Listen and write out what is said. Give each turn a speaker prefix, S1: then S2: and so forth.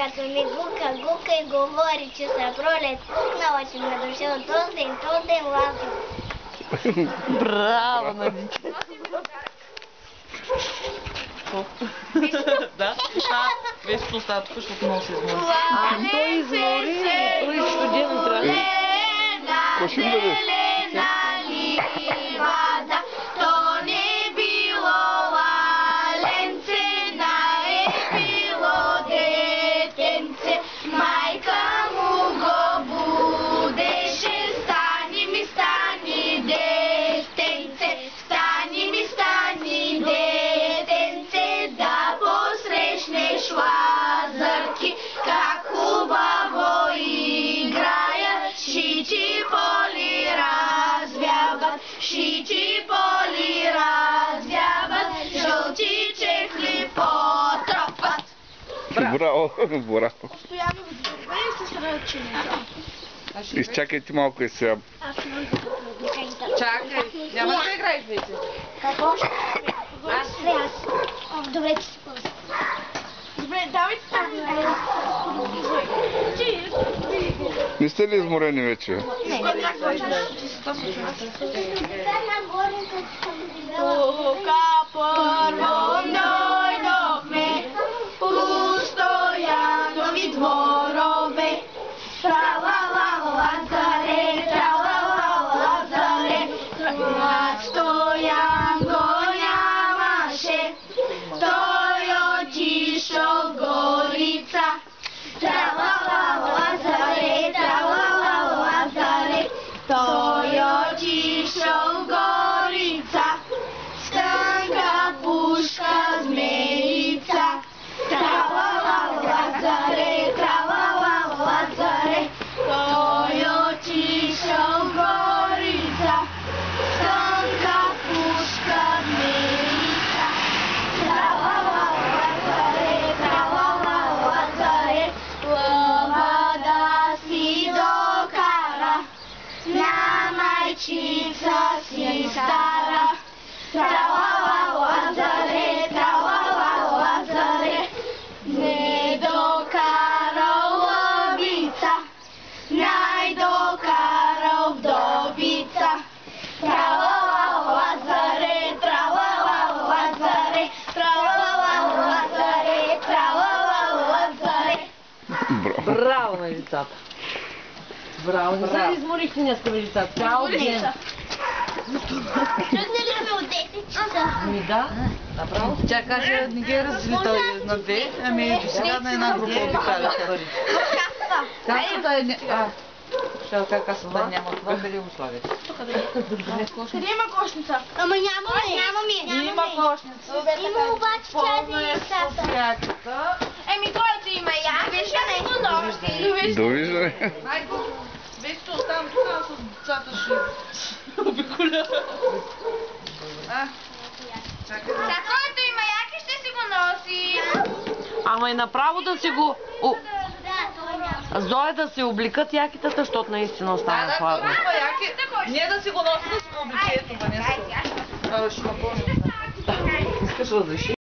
S1: като ми гука и говори, че са пролет пукнала, че ме дошъл този ден лапи.
S2: Браво на дете! Да? Виж остатъка, защото много се измори. Той измори, той студен трябва.
S3: Кошим да бе?
S4: Шичи поли развяват, жълти чехли потропат.
S3: Браво, браво.
S4: Постоянно в дърва и се сръчи.
S3: Изчакайте малко и сега.
S2: Чакай, няма да играеш вече.
S1: Какво ще? Добре, че си пълза.
S4: Добре, давайте тази.
S3: Не сте ли изморени вече?
S4: Тука първо дойдохме, постоянови дворове. Тра-ла-ла-ла-заре, тра-ла-ла-ла-заре, Стоян го нямаше, той отишъл в Горица. Тра-ла-ла-ла-заре, тра-ла-ла-ла-заре, той отишъл в Горица. Стънка, пушка, змеица. Тра-ла-ла-ла-заре, тра-ла-ла-ла-заре, той отишъл в Горица. Стънка, пушка, змеица. Тра-ла-ла-ла-заре, тра-ла-ла-ла-заре, лъва да си докара на майчица си стара. Тра-ла-ла-ла-заре, тра-ла-ла-ла-заре, не докарал лъвица, най-докарал вдовица. Тра-ла-ла-ла-заре, тра-ла-ла-ла-заре, тра-ла-ла-ла-заре, тра-ла-ла-ла-заре.
S2: Браво на децата! Браво! Не се изморихте днеска на децата. Цял ден.
S1: Тръгнали сме от 10 часа.
S2: Ами да, направо. Тя каже, не ги раздели той на две, ами до сега на една група обикаляха. Касата е... Ще да кажа, касата няма това, къде го слагате?
S4: Къде има кошница?
S1: Ама нямаме.
S2: Има кошница.
S1: Има обаче чай за децата.
S4: Еми, който има я, вижда не го носи.
S3: Довиждане.
S2: Майко, виж, че оставам тук, а с децата ще обиколя. Чакай.
S4: За който има яки, ще си го носи.
S2: Ама и направо да си го...
S1: Да, той няма.
S2: Зоя да се обликат якитата, защото наистина остана хладно. Не да си го носи, да си го обличи, ето, Ванеса. Ще ме помня. Искаш разреши?